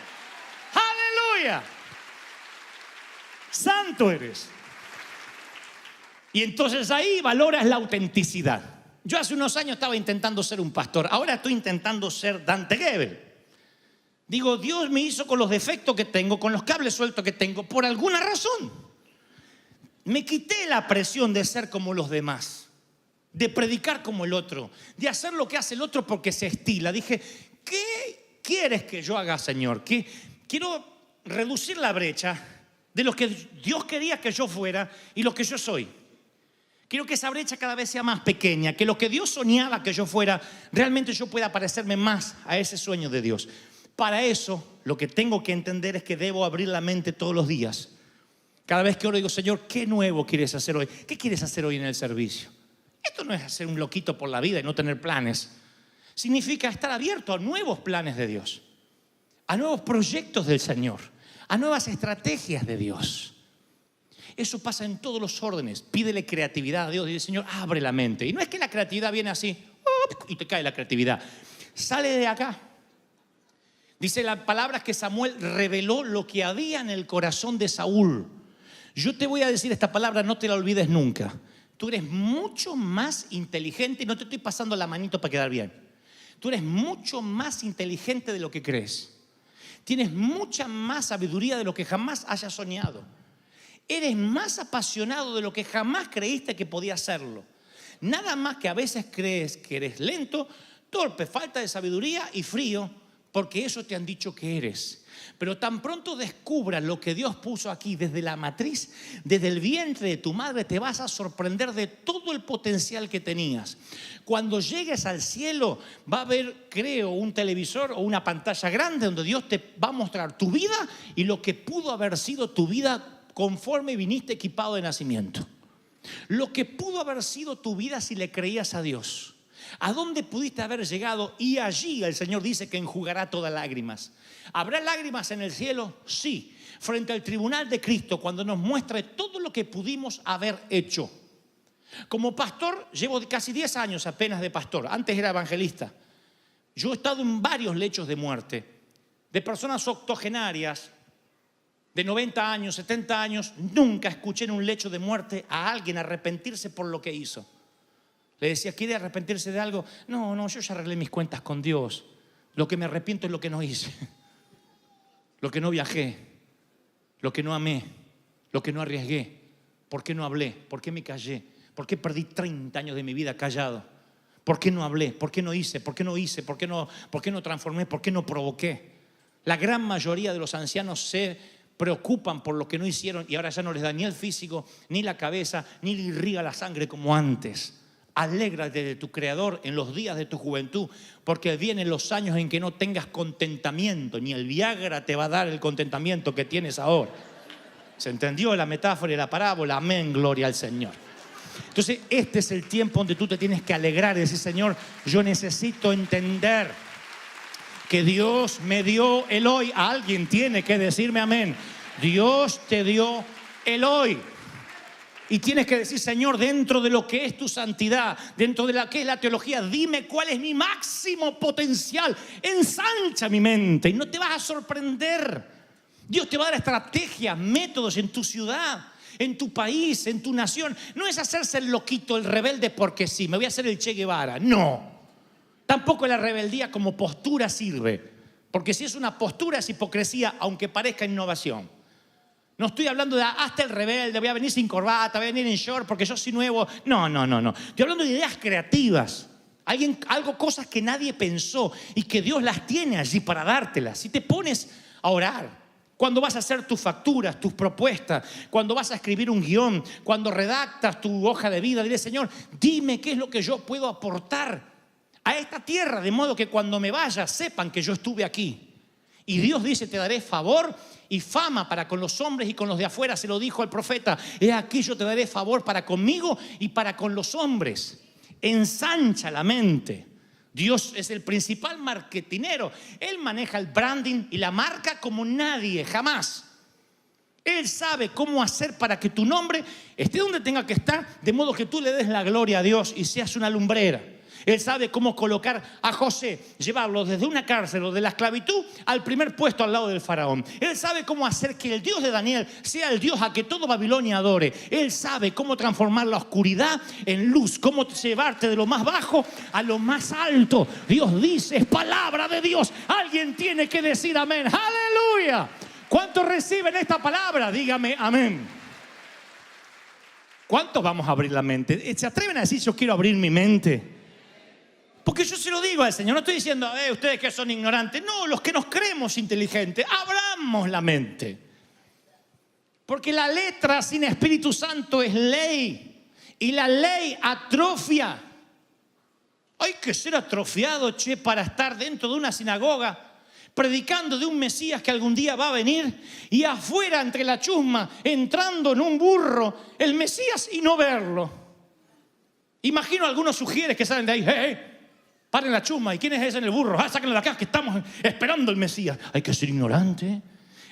aleluya. Santo eres. Y entonces ahí valoras la autenticidad. Yo hace unos años estaba intentando ser un pastor. Ahora estoy intentando ser Dante Gebel. Digo, Dios me hizo con los defectos que tengo, con los cables sueltos que tengo, por alguna razón. Me quité la presión de ser como los demás, de predicar como el otro, de hacer lo que hace el otro porque se estila. Dije, ¿qué quieres que yo haga, Señor? Quiero reducir la brecha de lo que Dios quería que yo fuera y lo que yo soy. Quiero que esa brecha cada vez sea más pequeña, que lo que Dios soñaba que yo fuera, realmente yo pueda parecerme más a ese sueño de Dios. Para eso, lo que tengo que entender es que debo abrir la mente todos los días. Cada vez que oro digo, Señor, ¿qué nuevo quieres hacer hoy? ¿Qué quieres hacer hoy en el servicio? Esto no es hacer un loquito por la vida y no tener planes. Significa estar abierto a nuevos planes de Dios, a nuevos proyectos del Señor, a nuevas estrategias de Dios. Eso pasa en todos los órdenes. Pídele creatividad a Dios y dice, Señor, abre la mente. Y no es que la creatividad viene así y te cae la creatividad. Sale de acá. Dice la palabra que Samuel reveló lo que había en el corazón de Saúl. Yo te voy a decir esta palabra, no te la olvides nunca. Tú eres mucho más inteligente y no te estoy pasando la manito para quedar bien. Tú eres mucho más inteligente de lo que crees. Tienes mucha más sabiduría de lo que jamás hayas soñado. Eres más apasionado de lo que jamás creíste que podías serlo. Nada más que a veces crees que eres lento, torpe, falta de sabiduría y frío, porque eso te han dicho que eres. Pero tan pronto descubras lo que Dios puso aquí desde la matriz, desde el vientre de tu madre, te vas a sorprender de todo el potencial que tenías. Cuando llegues al cielo va a haber, creo, un televisor o una pantalla grande donde Dios te va a mostrar tu vida y lo que pudo haber sido tu vida conforme viniste equipado de nacimiento. Lo que pudo haber sido tu vida si le creías a Dios. ¿A dónde pudiste haber llegado? Y allí el Señor dice que enjugará todas lágrimas. ¿Habrá lágrimas en el cielo? Sí. Frente al tribunal de Cristo, cuando nos muestre todo lo que pudimos haber hecho. Como pastor, llevo casi 10 años apenas de pastor. Antes era evangelista. Yo he estado en varios lechos de muerte. De personas octogenarias, de 90 años, 70 años. Nunca escuché en un lecho de muerte a alguien arrepentirse por lo que hizo. Le decía, ¿quiere arrepentirse de algo? No, yo ya arreglé mis cuentas con Dios. Lo que me arrepiento es lo que no hice, lo que no viajé, lo que no amé, lo que no arriesgué. ¿Por qué no hablé? ¿Por qué me callé? ¿Por qué perdí 30 años de mi vida callado? ¿Por qué no hablé? ¿Por qué no hice? ¿Por qué no hice? ¿Por qué no transformé? ¿Por qué no provoqué? La gran mayoría de los ancianos se preocupan por lo que no hicieron y ahora ya no les da ni el físico, ni la cabeza, ni le irriga la sangre como antes. Alégrate de tu Creador en los días de tu juventud, porque vienen los años en que no tengas contentamiento, ni el Viagra te va a dar el contentamiento que tienes ahora. ¿Se entendió la metáfora y la parábola? Amén, gloria al Señor. Entonces, este es el tiempo donde tú te tienes que alegrar y decir, Señor, yo necesito entender que Dios me dio el hoy. Alguien tiene que decirme amén. Dios te dio el hoy. Y tienes que decir, Señor, dentro de lo que es tu santidad, dentro de lo que es la teología, dime cuál es mi máximo potencial. Ensancha mi mente y no te vas a sorprender. Dios te va a dar estrategias, métodos en tu ciudad, en tu país, en tu nación. No es hacerse el loquito, el rebelde porque sí, me voy a hacer el Che Guevara. No. Tampoco la rebeldía como postura sirve. Porque si es una postura es hipocresía, aunque parezca innovación. No estoy hablando de hasta el rebelde, voy a venir sin corbata, voy a venir en short porque yo soy nuevo. No. Estoy hablando de ideas creativas. Cosas que nadie pensó y que Dios las tiene allí para dártelas. Si te pones a orar, cuando vas a hacer tus facturas, tus propuestas, cuando vas a escribir un guión, cuando redactas tu hoja de vida, dile, Señor, dime qué es lo que yo puedo aportar a esta tierra, de modo que cuando me vaya sepan que yo estuve aquí. Y Dios dice, te daré favor y fama para con los hombres y con los de afuera. Se lo dijo el profeta, he aquí yo te daré favor para conmigo y para con los hombres. Ensancha la mente. Dios es el principal marketinero. Él maneja el branding y la marca como nadie, jamás. Él sabe cómo hacer para que tu nombre esté donde tenga que estar, de modo que tú le des la gloria a Dios y seas una lumbrera. Él sabe cómo colocar a José, llevarlo desde una cárcel o de la esclavitud al primer puesto al lado del faraón. Él sabe cómo hacer que el Dios de Daniel sea el Dios a que todo Babilonia adore. Él sabe cómo transformar la oscuridad en luz, cómo llevarte de lo más bajo a lo más alto. Dios dice, es palabra de Dios. Alguien tiene que decir amén. ¡Aleluya! ¿Cuántos reciben esta palabra? Dígame amén. ¿Cuántos vamos a abrir la mente? ¿Se atreven a decir yo quiero abrir mi mente? Porque yo se lo digo al Señor, no estoy diciendo, ustedes que son ignorantes. No, los que nos creemos inteligentes, abramos la mente. Porque la letra sin Espíritu Santo es ley. Y la ley atrofia. Hay que ser atrofiado, para estar dentro de una sinagoga predicando de un Mesías que algún día va a venir y afuera entre la chusma, entrando en un burro, el Mesías y no verlo. Imagino a algunos sugieres que salen de ahí, paren la chusma. ¿Y quién es ese en el burro? Sáquenlo de acá que estamos esperando el Mesías. Hay que ser ignorante.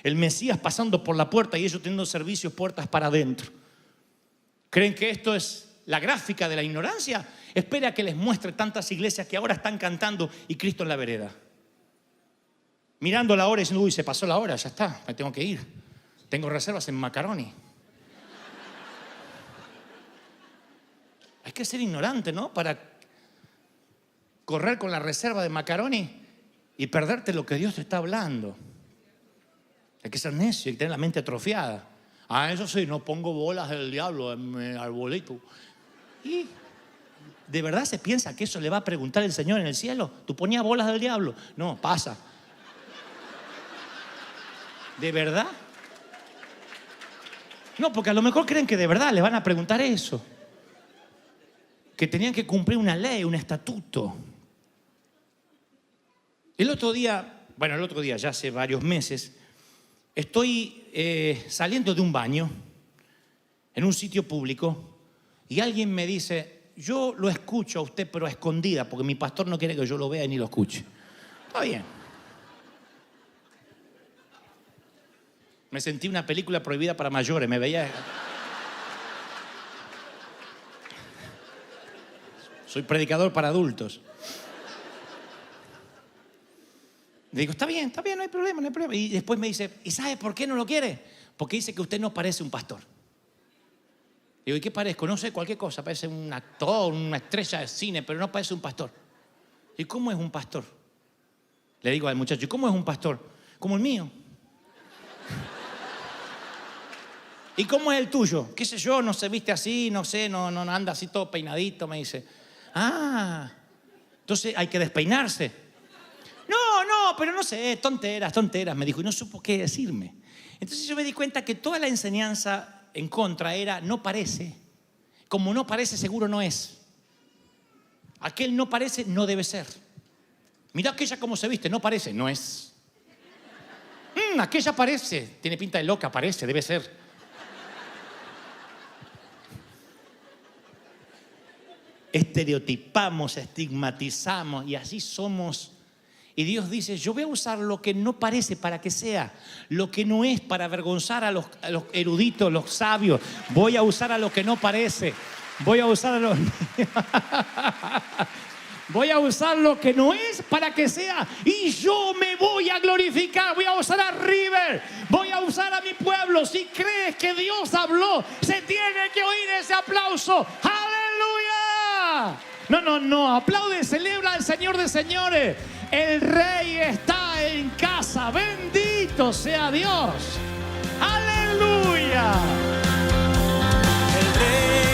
El Mesías pasando por la puerta y ellos teniendo servicios puertas para adentro. ¿Creen que esto es la gráfica de la ignorancia? Espera que les muestre tantas iglesias que ahora están cantando y Cristo en la vereda. Mirando la hora y diciendo, uy, se pasó la hora, ya está, me tengo que ir. Tengo reservas en Macaroni. Hay que ser ignorante, ¿no? Para correr con la reserva de Macaroni y perderte lo que Dios te está hablando. Hay que ser necio y tener la mente atrofiada. Eso sí, no pongo bolas del diablo en mi arbolito. ¿Y de verdad se piensa que eso le va a preguntar el Señor en el cielo? ¿Tú ponías bolas del diablo? No, pasa. ¿De verdad? No, porque a lo mejor creen que de verdad le van a preguntar eso. Que tenían que cumplir una ley, un estatuto. El otro día, ya hace varios meses, estoy saliendo de un baño en un sitio público y alguien me dice, yo lo escucho a usted pero a escondida porque mi pastor no quiere que yo lo vea ni lo escuche. Está bien. Me sentí una película prohibida para mayores, me veía... Soy predicador para adultos. Le digo, está bien, no hay problema. Y después me dice, ¿y sabe por qué no lo quiere? Porque dice que usted no parece un pastor. Digo, ¿y qué parezco? No sé, cualquier cosa. Parece un actor, una estrella de cine, pero no parece un pastor. ¿Y cómo es un pastor? Le digo al muchacho, ¿y cómo es un pastor? Como el mío. ¿Y cómo es el tuyo? ¿Qué sé yo? No se viste así, no sé, no anda así todo peinadito, me dice. Entonces hay que despeinarse. No, pero no sé, tonteras, me dijo, y no supo qué decirme. Entonces yo me di cuenta que toda la enseñanza en contra era, no parece. Como no parece, seguro no es. Aquel no parece, no debe ser. Mira aquella cómo se viste, no parece, no es. Aquella parece, tiene pinta de loca, parece, debe ser. Estereotipamos, estigmatizamos y así somos. Y Dios dice, yo voy a usar lo que no parece para que sea, lo que no es para avergonzar a los eruditos, los sabios. Voy a usar a lo que no parece. Voy a usar a los... Voy a usar lo que no es para que sea. Y yo me voy a glorificar. Voy a usar a River. Voy a usar a mi pueblo. Si crees que Dios habló, se tiene que oír ese aplauso. ¡Aleluya! No. Aplaude, celebra al Señor de señores. El Rey está en casa. Bendito sea Dios. ¡Aleluya! El Rey